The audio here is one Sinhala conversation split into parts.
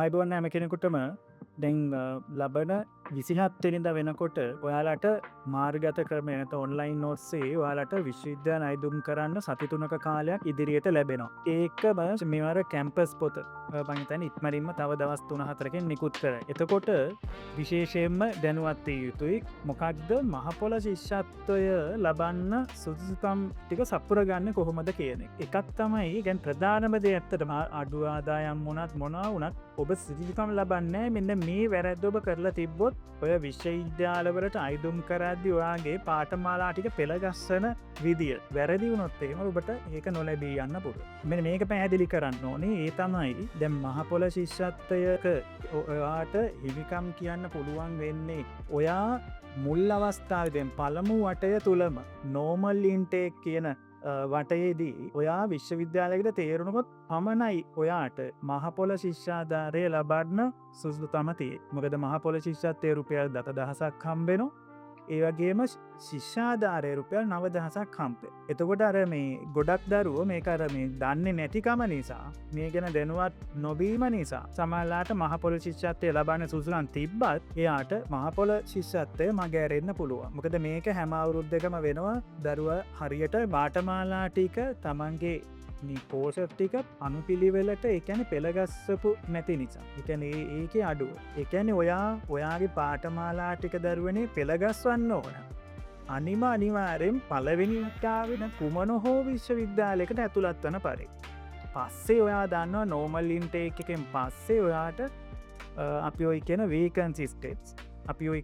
අයිබෝන් හැම කෙනෙකුටම දැන් ලබන 27 වෙනිදා වෙනකොට ඔයාලට මාර්ගගත ක්‍රමය නැත ඔන්ලයින් ඔස්සේ ඔයාලට විශ්වවිද්‍යාල අයදුම් කරන්න සති 3ක කාලයක් ඉදිරියට ලැබෙනවා. ඒකම මෙවර කැම්පස් පොත මම හිතන්නේ ඉක්මනින්ම තව දවස් 3-4කින් නිකුත් කරයි. එතකොට විශේෂයෙන්ම දැනුවත් විය යුතුයි මොකක්ද මහපොළ ශිෂ්‍යත්වය ලබන්න සුදුසුකම් ටික සපුරගන්නේ කොහොමද කියන එක. එකක් තමයි දැන් ප්‍රධානම දේ ඇත්තටම අඩු ආදායම් වුණත් මොනවා වුණත් ඔබ සුදුසුකම් ලබන්නේ මෙන්න මේ වැරැද්ද ඔබ කරලා තිබ්බොත් ඔය විශ්වවිද්‍යාලවලට අයදුම් කරද්දී ඔයාගේ පාඨමාලා ටික පෙළගස්සන විදිය වැරදි වුණොත් එහෙම ඔබට ඒක නොලැබී යන්න පුළුවන්. මෙන්න මේක පැහැදිලි කරන්න ඕනේ. ඒ තමයි දැන් මහපොළ ශිෂ්‍යත්වයක ඔයාට හිමිකම් කියන්න පුළුවන් වෙන්නේ ඔයා මුල් අවස්ථාවේදී පළමු වටය තුලම නෝමල් ඉන්ටේක් කියන වටයේදී ඔයා විශ්වවිද්‍යාලයකට තේරුණොත් පමණයි ඔයාට මහපොළ ශිෂ්‍යාධාරය ලබන්න සුදුසුකම තියෙන්නේ. මොකද මහපොළ ශිෂ්‍යත්වයේ රුපියල් 10,000ක් හම්බෙනවා. ඒ වගේම ශිෂ්‍යාධාරය රුපියල් 9,000ක් හම්බෙනවා. එතකොට අර මේ ගොඩක් දරුවෝ මේක අර මේ දන්නේ නැතිකම නිසා මේ ගැන දැනුවත් නොවීම නිසා සමහරලාට මහපොළ ශිෂ්‍යත්වය ලබන්න සුදුසුකම් තිබ්බත් එයාට මහපොළ ශිෂ්‍යත්වය මගහැරෙන්න පුළුවන්. මොකද මේක හැම අවුරුද්දකම වෙනවා දරුවා හරියට පාඨමාලා ටික තමන්ගේ මේ කෝස් ටික අනුපිළිවෙලට ඒ කියන්නේ පෙළගස්සපු නැති නිසා. ඒ කියන්නේ ඒකේ අඩුව. ඒ කියන්නේ ඔයාගේ පාඨමාලා ටික දරුවනේ පෙළගස්වන්න ඕන. අනිවාර්යෙන් පළවෙනි වතාවෙන කුමන හෝ විශ්වවිද්‍යාලයකට ඇතුළත් වන පරිදි. පස්සේ ඔයා දන්නවා නෝමල් ඉන්ටේක් එකෙන් පස්සේ ඔයාට අපි ඔය කියන වේකන්සි ස්ටේට්ස් අපි ඔය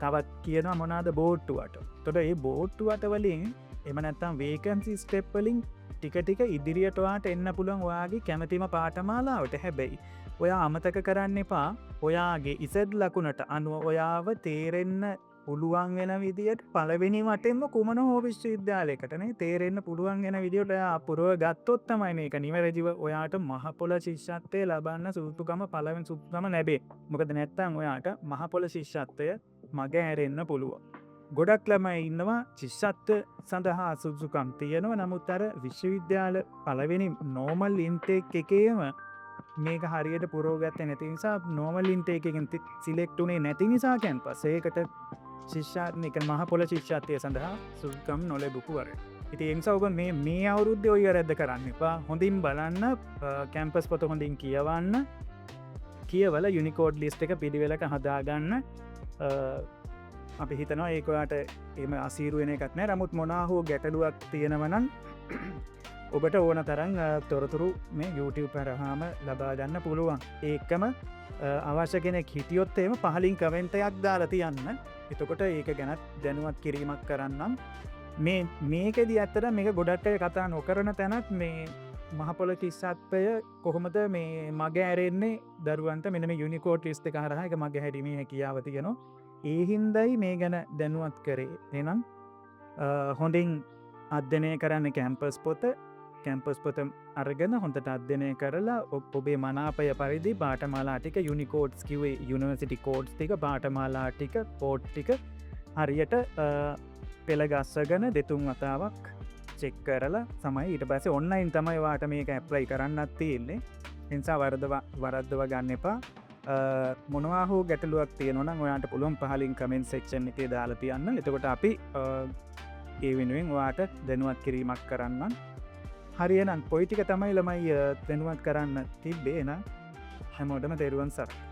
තවත් කියනවා මොනවාද බෝට්ටුවට. එතකොට මේ බෝට්ටුවට වලින් එහෙම නැත්නම් වේකන්සි ස්ටෙප් වලින් ටික ටික ඉදිරියට ඔයාට එන්න පුළුවන් ඔයාගේ කැමැතිම පාඨමාලාවට. හැබැයි ඔයා අමතක කරන්න එපා ඔයාගේ ඉසඩ් ලකුණට අනුව ඔයාව තේරෙන්න පුළුවන් වෙන විදියට පළවෙනි වටෙන්ම කුමන හෝ විශ්වවිද්‍යාලයකටනේ තේරෙන්න පුළුවන් වෙන විදියට ඔයා පුරව ගත්තොත් තමයි මේක නිවැරදිව ඔයාට මහපොළ ශිෂ්‍යත්වය ලබන්න සුදුසුකම පළවෙනි සුදුසුකම ලැබේ. මොකද නැත්තම් ඔයාට මහපොළ ශිෂ්‍යත්වය මග ඇරෙන්න පුළුවන්. ගොඩක් ළමයි ඉන්නවා ශිෂ්‍යත්ව සඳහා සුදුසුකම් තියෙනවා. නමුත් අර විශ්වවිද්‍යාල පළවෙනි නෝමල් ඉන්ටේක් එකේම මේක හරියට පුරවගත්තේ නැති නිසා නෝමල් ඉන්ටේක් එකෙන් සිලෙක්ට් උනේ නැති නිසා කැම්පස් ඒකට ශිෂ්‍යාත්මික මහපොළ ශිෂ්‍යත්වය සඳහා සුදුසුකම් නොලැබුකු වර. ඉතින් ඒ නිසා ඔබ මේ අවුරුද්දේ ඔය වැරද්ද කරන්න එපා. හොඳින් බලන්න කැම්පස් පොත හොඳින් කියවන්න. කියවලා යුනිකෝඩ් ලිස්ට් එක පිළිවෙලක හදාගන්න. අපි හිතනවා ඒක ඔයාට එහෙම අසීරු වෙන එකක් නෑ. නමුත් මොනවා හෝ ගැටලුවක් තියෙනවා නම් ඔබට ඕන තරම් තොරතුරු මේ YouTube හරහාම ලබා ගන්න පුළුවන්. ඒකම අවශ්‍ය කෙනෙක් හිටියොත් එහෙම පහලින් කමෙන්ට් එකක් දාලා තියන්න. එතකොට ඒක ගැනත් දැනුවත් කිරීමක් කරන්නම්. මේකෙදි ඇත්තට මේක ගොඩක් අය කතා නොකරන තැනක් මේ මහපොළ ශිෂ්‍යත්වය කොහොමද මේ මග ඇරෙන්නේ දරුවන්ට මෙන්න මේ යුනිකෝඩ් ලිස්ට් එක හරහා ඒක මග හැරීමේ හැකියාව තියෙනවා. ඒ හින්දායි මේ ගැන දැනුවත් කරේ. එහෙනම් හොඳින් අධ්‍යයනය කරන්න කැම්පස් පොත අරගෙන හොඳට අධ්‍යයනය කරලා ඔබේ මනාපය පරිදි පාඨමාලා ටික යුනිකෝඩ්ස් කිව්වේ යුනිවර්සිටි කෝඩ්ස් ටික පාඨමාලා ටික කෝඩ් ටික හරියට පෙළගස්සගෙන දෙතුන් වතාවක් චෙක් කරලා තමයි ඊට පස්සේ ඔන්ලයින් තමයි වාට මේක ඇප්ලයි කරන්නත් තියෙන්නේ. ඒ නිසා වරද්දව ගන්න එපා. මොනවා හෝ ගැටලුවක් තියෙනවා නම් ඔයාලට පුළුවන් පහලින් කමෙන්ට් සෙක්ෂන් එකේ දාලා තියන්න. එතකොට අපි ඒ වෙනුවෙන් ඔයාට දැනුවත් කිරීමක් කරන්නම්. හරියනම් පොයි ටික තමයි ළමයි දැනුවත් කරන්න තිබ්බේ. එහෙනම් හැමෝටම තෙරුවන් සරණයි.